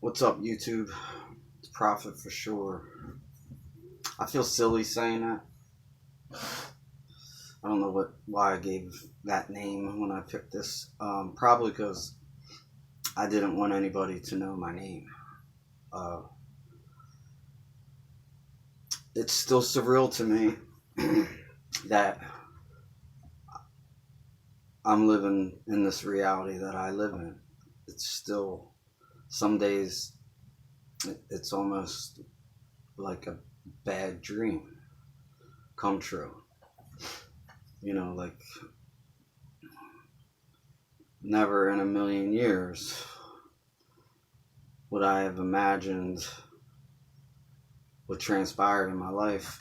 What's up, YouTube? It's Profit for sure. I feel silly saying that. I don't know why I gave that name when I picked this. Probably because I didn't want anybody to know my name. It's still surreal to me that I'm living in this reality that I live in. It's still, some days, it's almost like a bad dream come true. Like never in a million years would I have imagined what transpired in my life.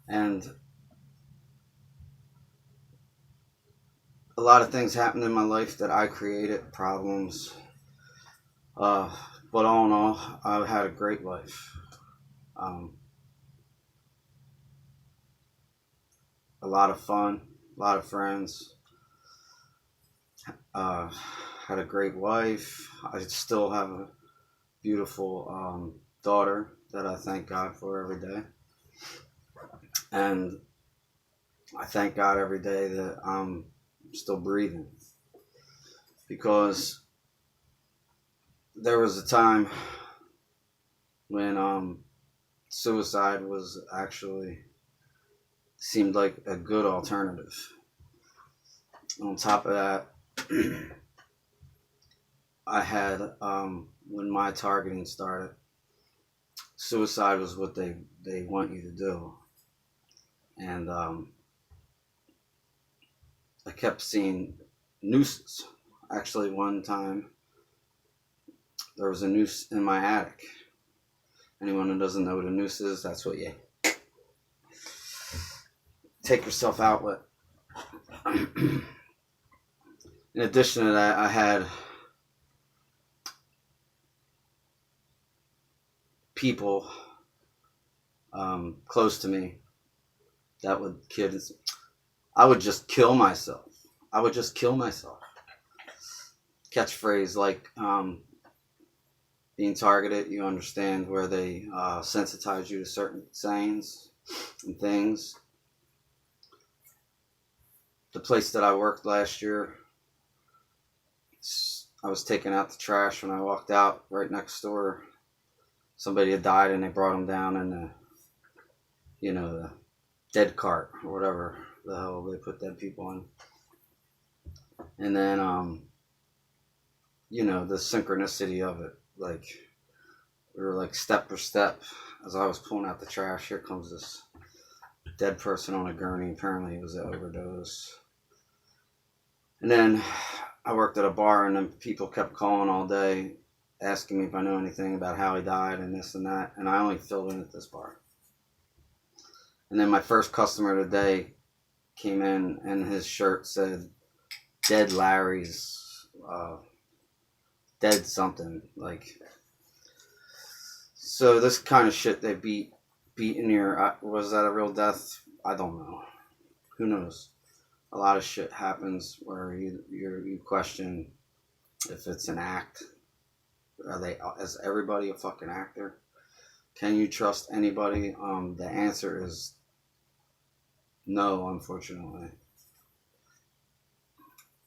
And a lot of things happened in my life that I created, problems. But all in all, I've had a great life. A lot of fun, a lot of friends. Had a great wife. I still have a beautiful daughter that I thank God for every day. And I thank God every day that I'm still breathing. Because there was a time when suicide was actually seemed like a good alternative. On top of that, I had, when my targeting started, suicide was what they want you to do. And I kept seeing nooses. Actually, one time, there was a noose in my attic. Anyone who doesn't know what a noose is, that's what you take yourself out with. In addition to that, I had people close to me that would I would just kill myself. Catchphrase like being targeted, you understand where they sensitize you to certain sayings and things. The place that I worked last year, I was taking out the trash. When I walked out, right next door, somebody had died and they brought him down in the dead cart or whatever the hell they put dead people in. And then, the synchronicity of it, like we were like step for step. As I was pulling out the trash, here comes this dead person on a gurney. Apparently it was an overdose. And then I worked at a bar, and then people kept calling all day asking me if I know anything about how he died and this and that, and I only filled in at this bar. And then my first customer of the day came in, and his shirt said Dead Larry's dead something. Like, so this kind of shit they beat in your, was that a real death? I don't know. Who knows? A lot of shit happens where you question if it's an act. Is everybody a fucking actor? Can you trust anybody? The answer is no, unfortunately.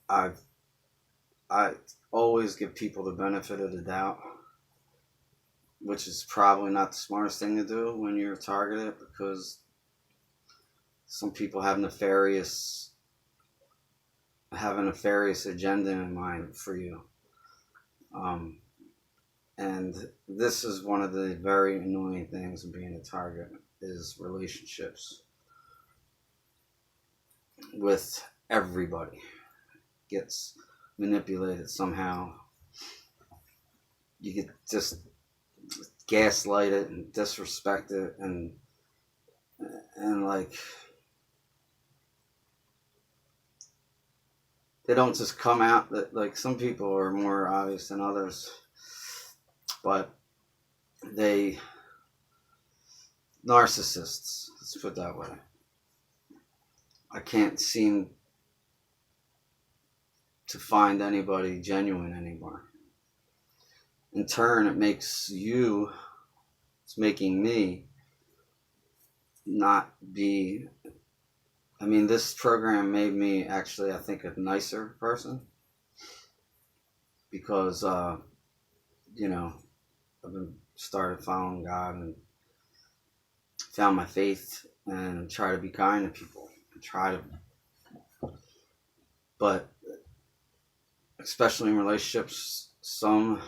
I always give people the benefit of the doubt, which is probably not the smartest thing to do when you're targeted, because some people have a nefarious agenda in mind for you. And this is one of the very annoying things of being a target, is relationships with everybody gets manipulated somehow. You get just gaslighted and disrespected and like, they don't just come out. That, like, some people are more obvious than others, but narcissists, let's put it that way. I can't seem to find anybody genuine anymore. in turn, it's making me not be, I mean, this program made me actually, I think, a nicer person because, you know, I've been started following God and found my faith and try to be kind to people. But especially in relationships, some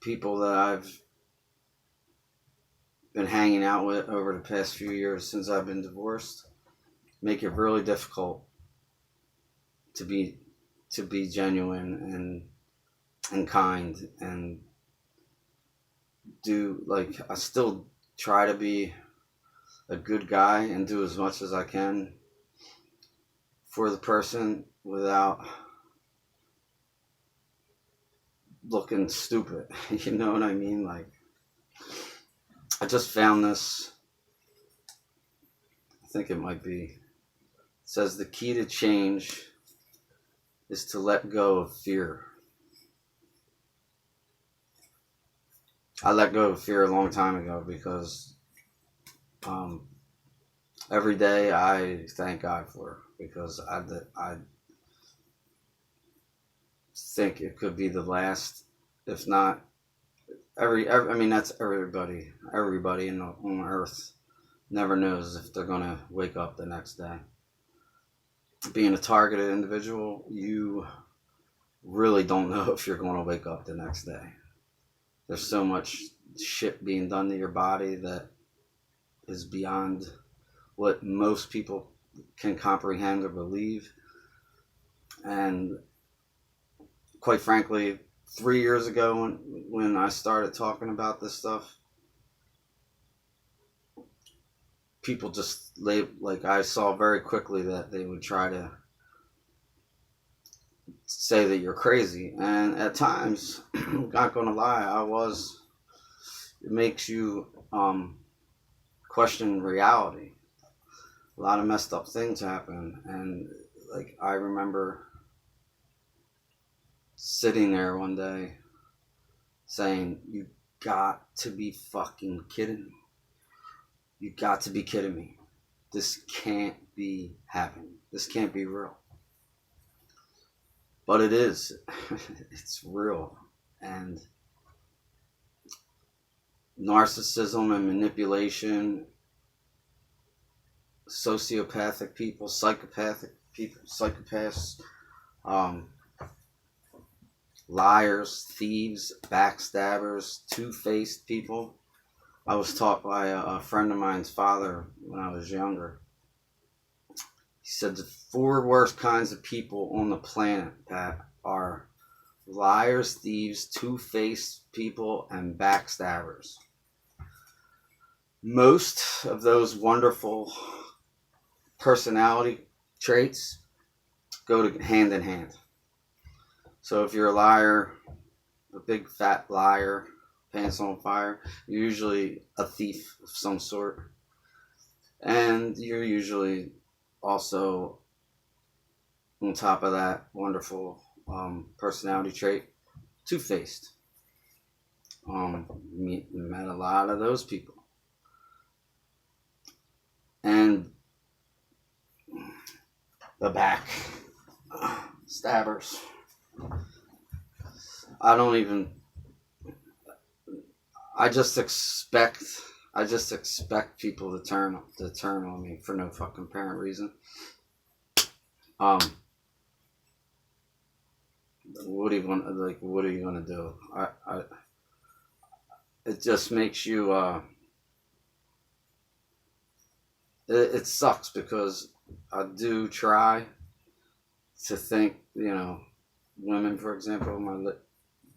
people that I've been hanging out with over the past few years since I've been divorced make it really difficult to be genuine and kind and do, like, I still try to be a good guy and do as much as I can for the person without looking stupid. You know what I mean? Like, I just found this, I think it might be, it says the key to change is to let go of fear. I let go of fear a long time ago because every day I thank God for it because I think it could be the last, if not every I mean, that's everybody on earth never knows if they're gonna wake up the next day. Being a targeted individual, you really don't know if you're going to wake up the next day. There's so much shit being done to your body that is beyond what most people can comprehend or believe. And quite frankly, 3 years ago when I started talking about this stuff, people just, like, I saw very quickly that they would try to say that you're crazy. And at times, not gonna lie, it makes you question reality. A lot of messed up things happen, and, like, I remember sitting there one day saying, you got to be fucking kidding me. You got to be kidding me. This can't be happening. This can't be real. But it is. It's real. And narcissism and manipulation, sociopathic people, psychopathic people, psychopaths, liars, thieves, backstabbers, two-faced people. I was taught by a friend of mine's father when I was younger. He said the 4 worst kinds of people on the planet, Pat, are liars, thieves, two-faced people, and backstabbers. Most of those wonderful personality traits go hand in hand. So if you're a liar, a big fat liar, pants on fire, you're usually a thief of some sort. And you're usually also, on top of that wonderful personality trait, two-faced. Met a lot of those people. And the back stabbers. I just expect people to turn on me for no fucking apparent reason. What are you gonna do? It just makes you it sucks because I do try to think, women, for example, my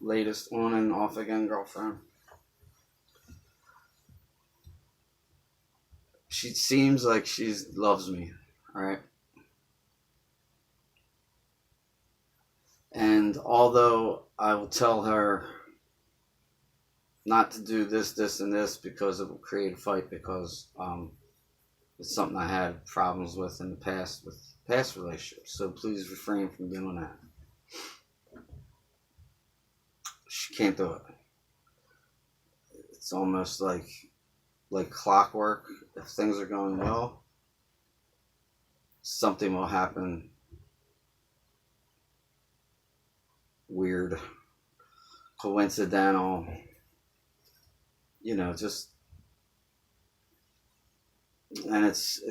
latest on and off again girlfriend. She seems like she loves me, right? And although I will tell her not to do this, this, and this because it will create a fight, because it's something I had problems with in the past with past relationships. So please refrain from doing that. can't do it. It's almost like clockwork. If things are going well, something will happen weird, coincidental, just, and it's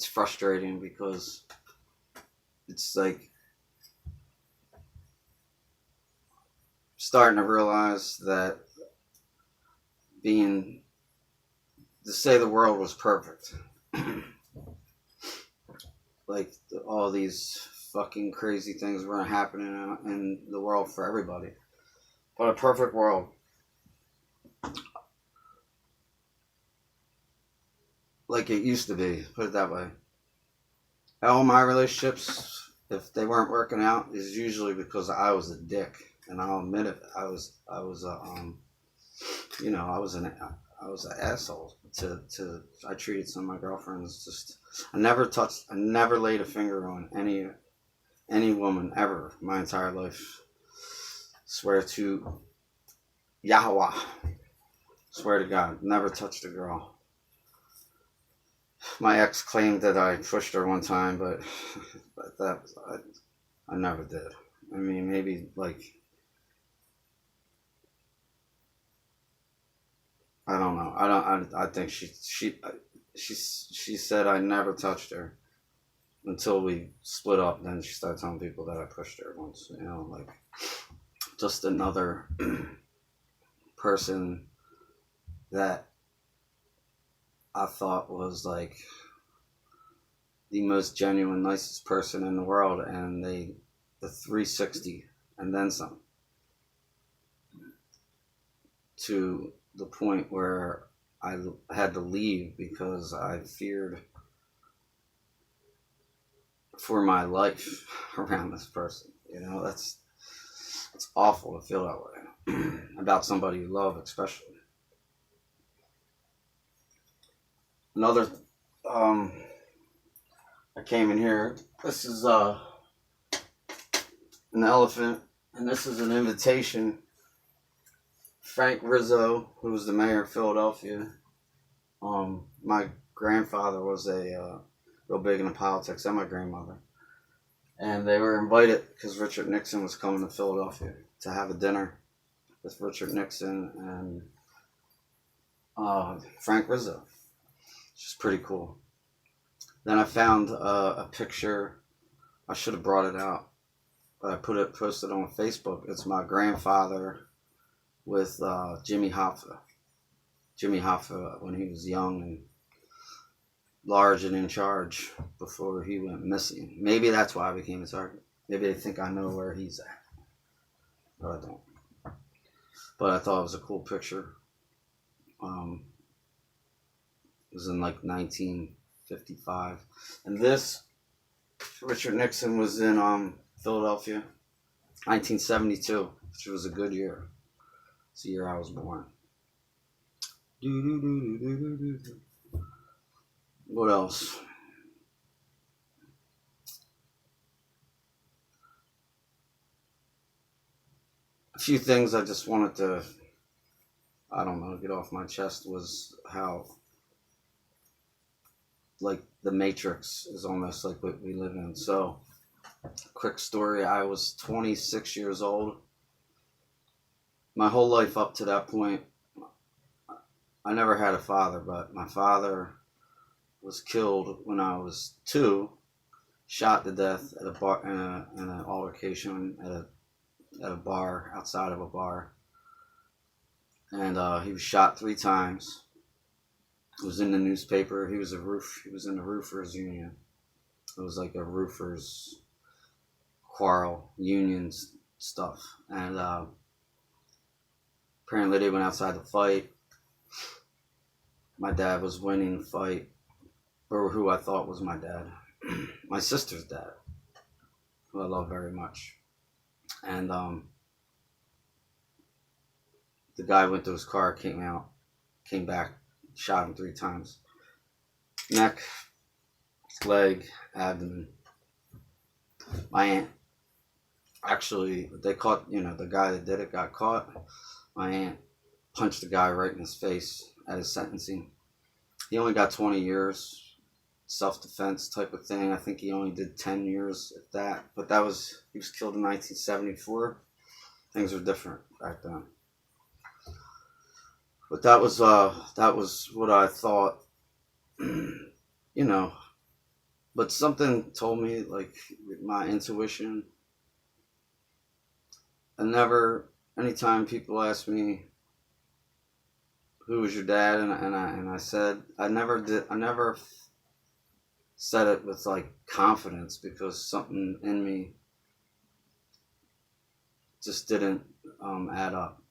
frustrating because it's like starting to realize that being to say the world was perfect, like all these fucking crazy things weren't happening in the world for everybody, but a perfect world like it used to be, put it that way. All my relationships, if they weren't working out, is usually because I was a dick, and I'll admit it. I was I was I was an asshole to I treated some of my girlfriends just. I never laid a finger on any woman ever my entire life. Swear to Yahweh. Swear to God, never touched a girl. My ex claimed that I pushed her one time, but I never did. I mean, maybe like I don't know. I think she said I never touched her until we split up. Then she started telling people that I pushed her once. Like just another person that I thought was like the most genuine, nicest person in the world, and the 360 and then some, to the point where I had to leave because I feared for my life around this person. It's awful to feel that way about somebody you love, especially. Another, I came in here. This is an elephant, and this is an invitation. Frank Rizzo, who was the mayor of Philadelphia. My grandfather was a real big into politics, and my grandmother, and they were invited because Richard Nixon was coming to Philadelphia to have a dinner with Richard Nixon and Frank Rizzo, which is pretty cool. Then I found a picture. I should have brought it out, but I posted on Facebook. It's my grandfather with Jimmy Hoffa. Jimmy Hoffa when he was young and large and in charge before he went missing. Maybe that's why I became a target. Maybe they think I know where he's at, but I don't. But I thought it was a cool picture. It was in like 1955, and this Richard Nixon was in Philadelphia, 1972, which was a good year. It's the year I was born. What else? A few things I just wanted to, I don't know, get off my chest was how, like, the Matrix is almost like what we live in. So, quick story, I was 26 years old. My whole life up to that point, I never had a father, but my father was killed when I was 2, shot to death at a bar in an altercation at a bar, outside of a bar, and he was shot 3 times. It was in the newspaper. He was in the roofers union. It was like a roofers quarrel, unions stuff, and apparently they went outside to fight. My dad was winning the fight, or who I thought was my dad, my sister's dad, who I love very much. And the guy went to his car, came back, shot him 3 times. Neck, leg, abdomen. My aunt Actually, they caught, the guy that did it got caught. My aunt punched the guy right in his face at his sentencing. He only got 20 years, self-defense type of thing. I think he only did 10 years at that. But he was killed in 1974. Things were different back then. But that was what I thought, you know. But something told me, like my intuition. Anytime people ask me who was your dad, and I said I never said it with like confidence because something in me just didn't add up.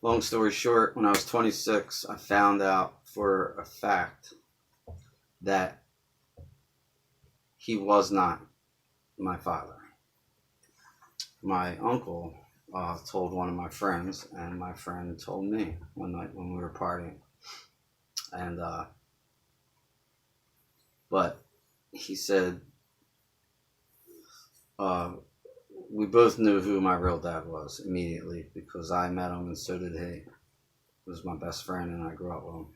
Long story short, when I was 26, I found out for a fact that he was not my father. My uncle told one of my friends, and my friend told me one night when we were partying. And but he said we both knew who my real dad was immediately because I met him and so did he. He was my best friend, and I grew up with him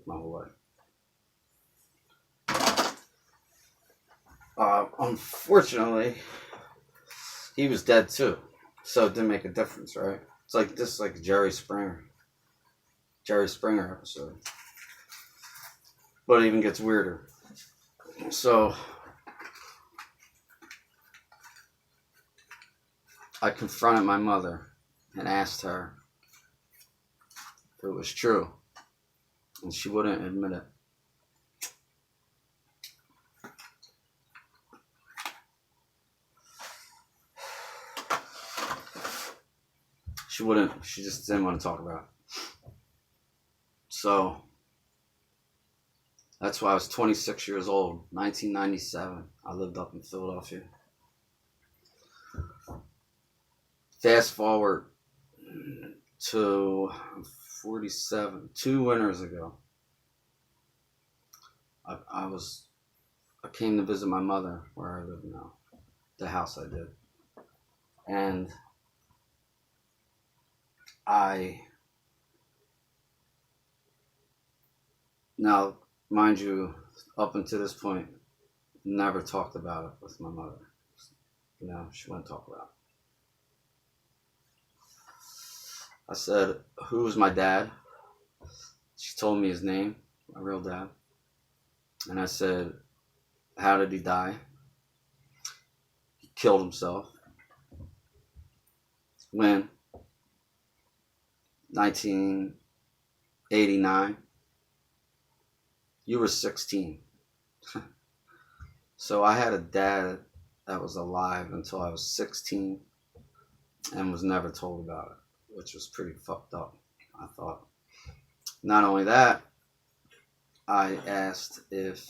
my whole life. Unfortunately, he was dead too, so it didn't make a difference, right? It's like this, like Jerry Springer episode, but it even gets weirder. So I confronted my mother and asked her if it was true, and she wouldn't admit it. She just didn't want to talk about it. So that's why I was 26 years old, 1997. I lived up in Philadelphia. Fast forward to 47, 2 winters ago. I came to visit my mother where I live now, the house I did. And now, mind you, up until this point, never talked about it with my mother. She wouldn't talk about it. I said, who was my dad? She told me his name, my real dad. And I said, how did he die? He killed himself. When? 1989. You were 16. So I had a dad that was alive until I was 16 and was never told about it, which was pretty fucked up, I thought. Not only that, I asked if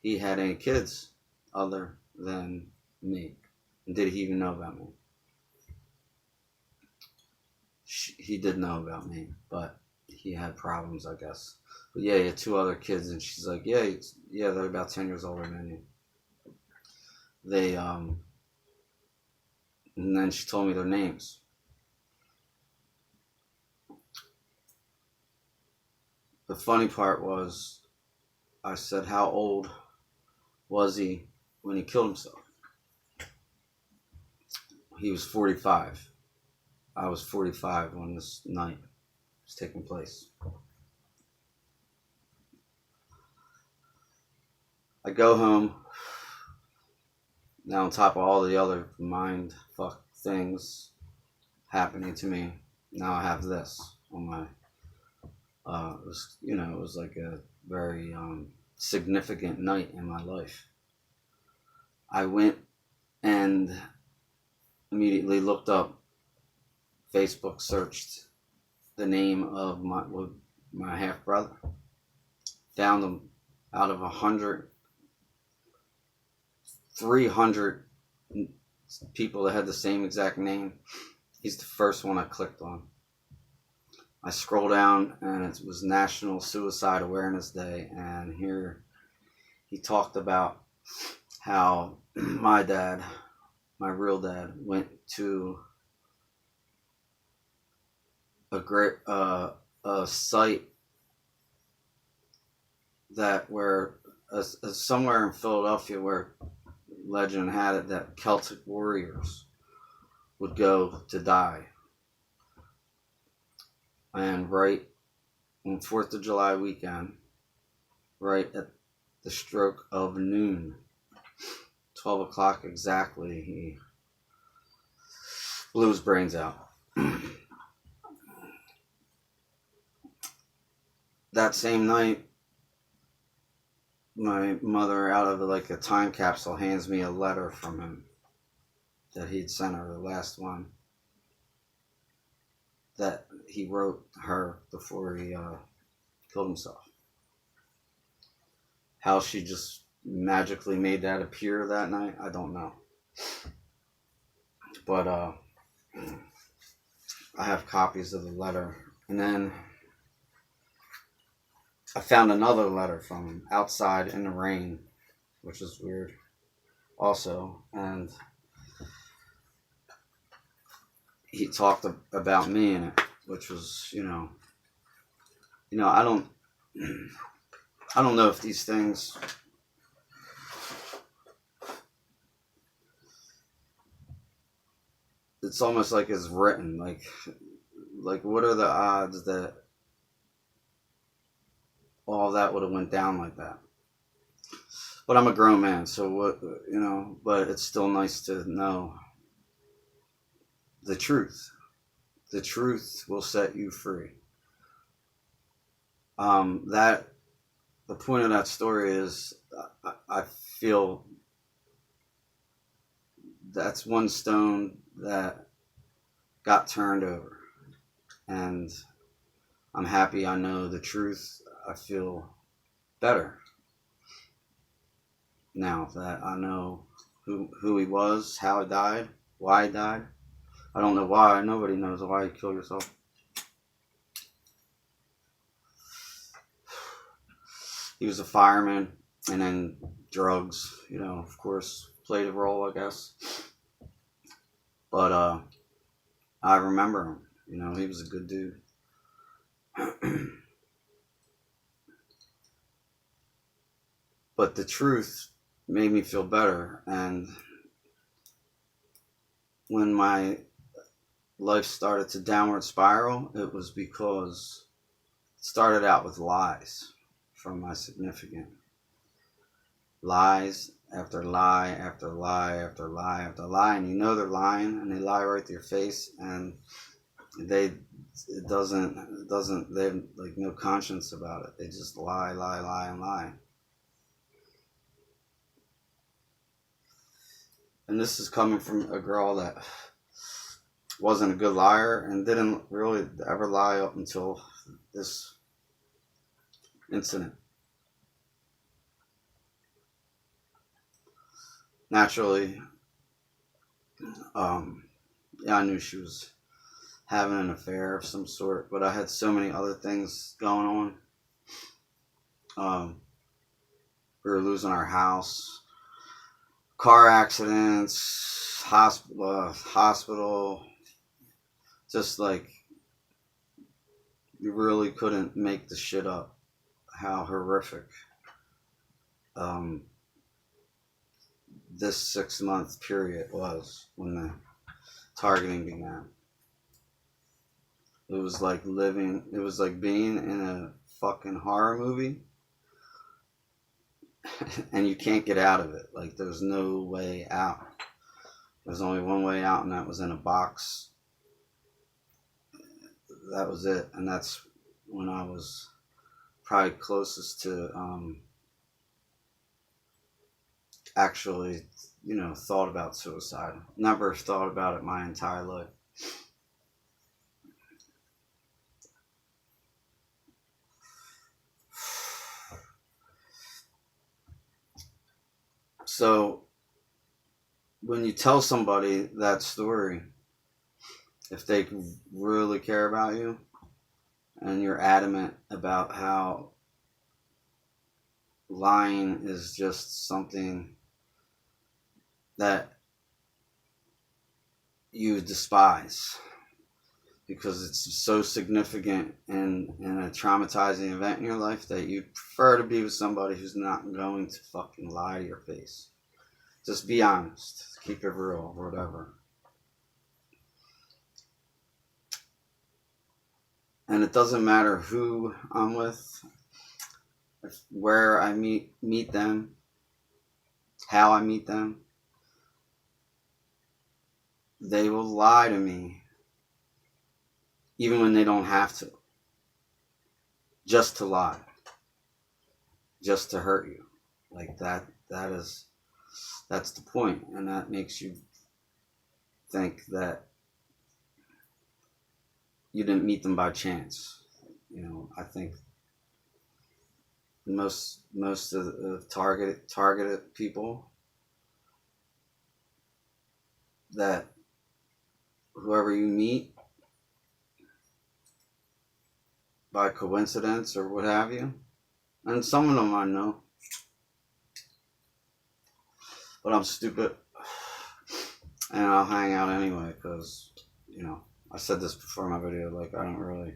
he had any kids other than me. And did he even know about me? He did know about me, but he had problems, I guess. But yeah, he had 2 other kids, and she's like, yeah, they're about 10 years older than you. And then she told me their names. The funny part was, I said, how old was he when he killed himself? He was 45. I was 45 when this night was taking place. I go home. Now on top of all the other mind fuck things happening to me, now I have this on my. It was like a very significant night in my life. I went and immediately looked up. Facebook searched the name of my half brother. Found him out of 300 people that had the same exact name. He's the first one I clicked on. I scroll down and it was National Suicide Awareness Day, and here he talked about how my dad my real dad, went to a site that where somewhere in Philadelphia where legend had it that Celtic warriors would go to die. And right on 4th of July weekend, right at the stroke of noon, 12 o'clock exactly, he blew his brains out. That same night, my mother, out of like a time capsule, hands me a letter from him that he'd sent her, the last one that he wrote her before he killed himself. How she just magically made that appear that night, I don't know. But I have copies of the letter. And then I found another letter from him outside in the rain, which is weird also. And he talked about me in it, which was, I don't know if these things, it's almost like it's written, like what are the odds that all that would have went down like that? But I'm a grown man, so what, but it's still nice to know the truth. The truth will set you free. The point of that story is I feel that's one stone that got turned over, and I'm happy I know the truth. I feel better now that I know who he was, how he died, why he died. I don't know why. Nobody knows why you kill yourself. He was a fireman, and then drugs, of course, played a role, I guess. But I remember him. He was a good dude. But the truth made me feel better. And when my life started to downward spiral, it was because it started out with lies from my significant. Lies after lie after lie after lie after lie, and they're lying, and they lie right to your face, and they have like no conscience about it. They just lie and lie. And this is coming from a girl that wasn't a good liar and didn't really ever lie up until this incident. Naturally, I knew she was having an affair of some sort, but I had so many other things going on. We were losing our house, car accidents, hospital, just like you really couldn't make the shit up how horrific this 6-month period was when the targeting began. It was like being in a fucking horror movie and you can't get out of it. Like, there's no way out. There's only one way out, and that was in a box. That was it. And that's when I was probably closest to actually, thought about suicide. Never thought about it my entire life. So when you tell somebody that story, if they really care about you and you're adamant about how lying is just something that you despise because it's so significant and a traumatizing event in your life that you prefer to be with somebody who's not going to fucking lie to your face. Just be honest. Keep it real or whatever. And it doesn't matter who I'm with, where I meet them, how I meet them. They will lie to me even when they don't have to. Just to lie. Just to hurt you. Like that's the point. And that makes you think that you didn't meet them by chance. You know, I think most of the targeted people, that whoever you meet by coincidence or what have you, and some of them I know, but I'm stupid and I'll hang out anyway because, you know, I said this before in my video, like I don't really,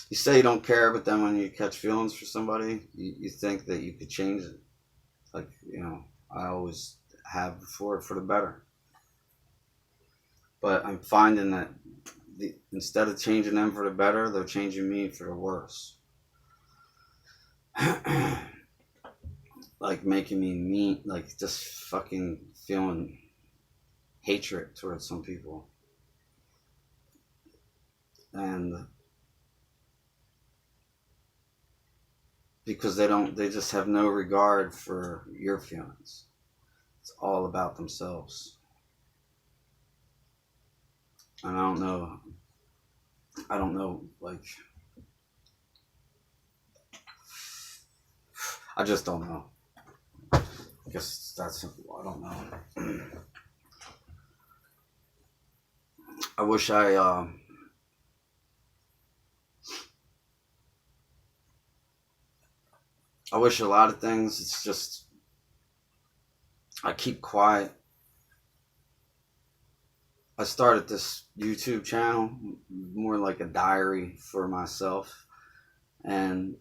you say you don't care, but then when you catch feelings for somebody, you think that you could change it. Like, you know, I always have before for the better. But I'm finding that instead of changing them for the better, they're changing me for the worse. Like making me mean, like just fucking feeling hatred towards some people. And because they just have no regard for your feelings. It's all about themselves. And I don't know, like, I just don't know. I guess that's, I don't know. I wish I wish a lot of things, it's just, I keep quiet. I started this YouTube channel, more like a diary for myself, and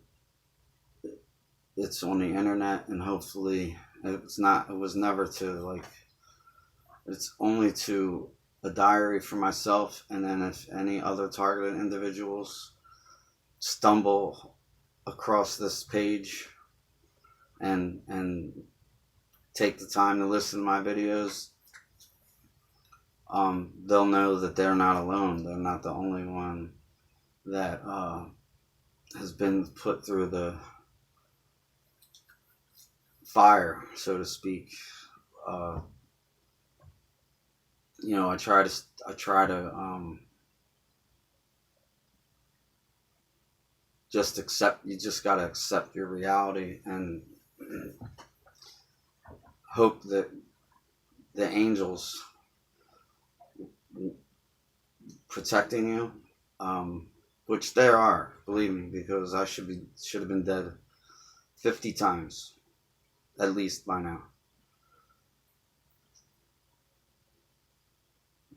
it's on the internet, and hopefully it was never to, like, it's only to a diary for myself, and then if any other targeted individuals stumble across this page and take the time to listen to my videos, they'll know that they're not alone. They're not the only one that has been put through the fire, so to speak. You know, I try to just accept. You just gotta accept your reality and hope that the angels protecting you, which there are, believe me, because I should have been dead 50 times at least by now.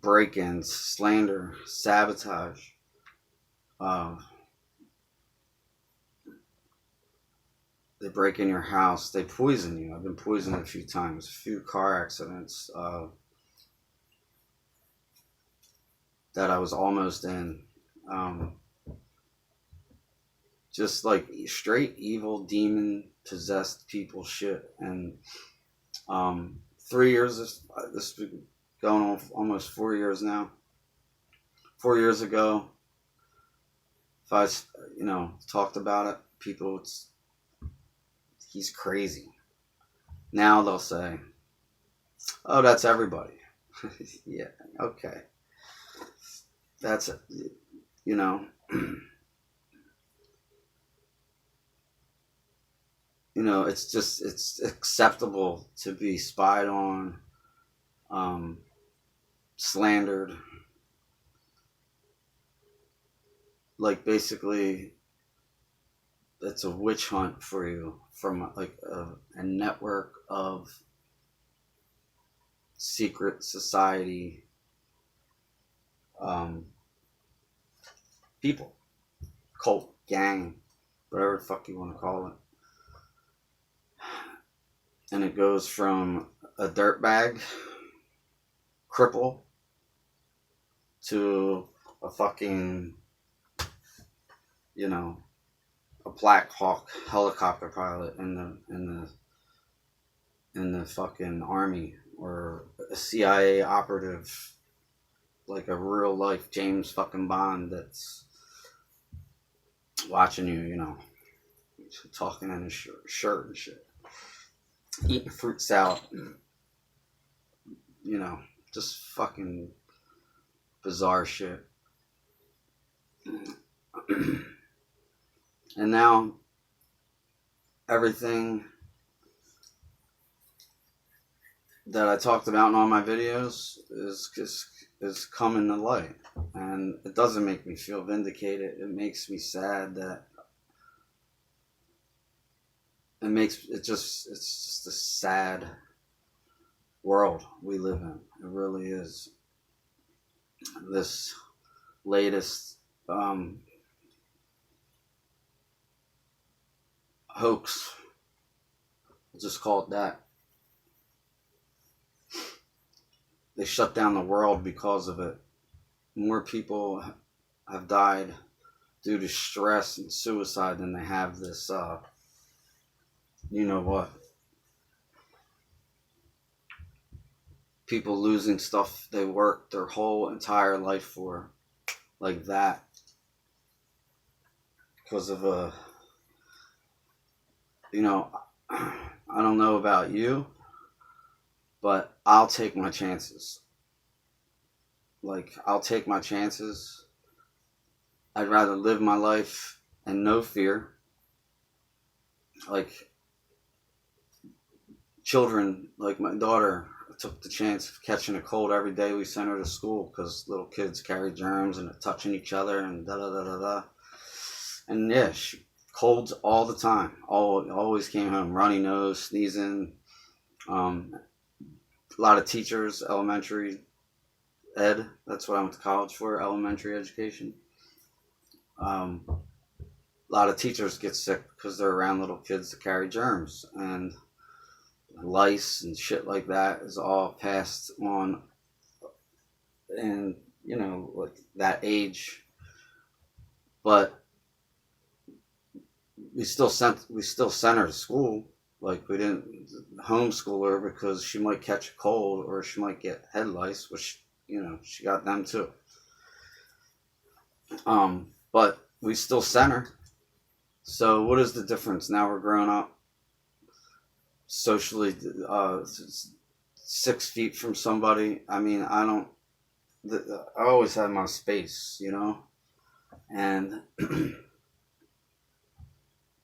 Break-ins, slander, sabotage, they break in your house, they poison you. I've been poisoned a few times, a few car accidents that I was almost in. Just like straight evil, demon possessed people shit. And 3 years, this has been going on almost 4 years now. 4 years ago, if I, you know, talked about it, people, he's crazy. Now they'll say, oh, that's everybody. Yeah, okay. That's it, you know. You know, it's acceptable to be spied on, slandered. Like, basically, it's a witch hunt for you from like a network of secret society people, cult, gang, whatever the fuck you want to call it. And it goes from a dirtbag, cripple, to a fucking, you know, a Black Hawk helicopter pilot in the fucking army, or a CIA operative, like a real life James fucking Bond that's watching you, you know, talking in his shirt and shit, eating fruit salad, you know, just fucking bizarre shit. And now everything that I talked about in all my videos is coming to light, and it doesn't make me feel vindicated. It makes me sad that it's just a sad world we live in. It really is. This latest hoax, I'll just call it that. They shut down the world because of it. More people have died due to stress and suicide than they have this, you know what? People losing stuff they worked their whole entire life for, like that, because of a, you know, I don't know about you, but I'll take my chances. Like, I'll take my chances. I'd rather live my life and no fear. Like, children, like my daughter, took the chance of catching a cold every day. We sent her to school because little kids carry germs and are touching each other and da da da da da. And yeah, colds all the time. Always came home runny nose, sneezing. A lot of teachers, elementary ed, that's what I went to college for, elementary education. A lot of teachers get sick because they're around little kids that carry germs, and lice and shit like that is all passed on, and you know, like that age. But we still sent her to school. Like, we didn't homeschool her because she might catch a cold or she might get head lice, which, you know, she got them too. But we still sent her. So what is the difference? Now we're grown up, socially 6 feet from somebody. I mean, I always had my space, you know, and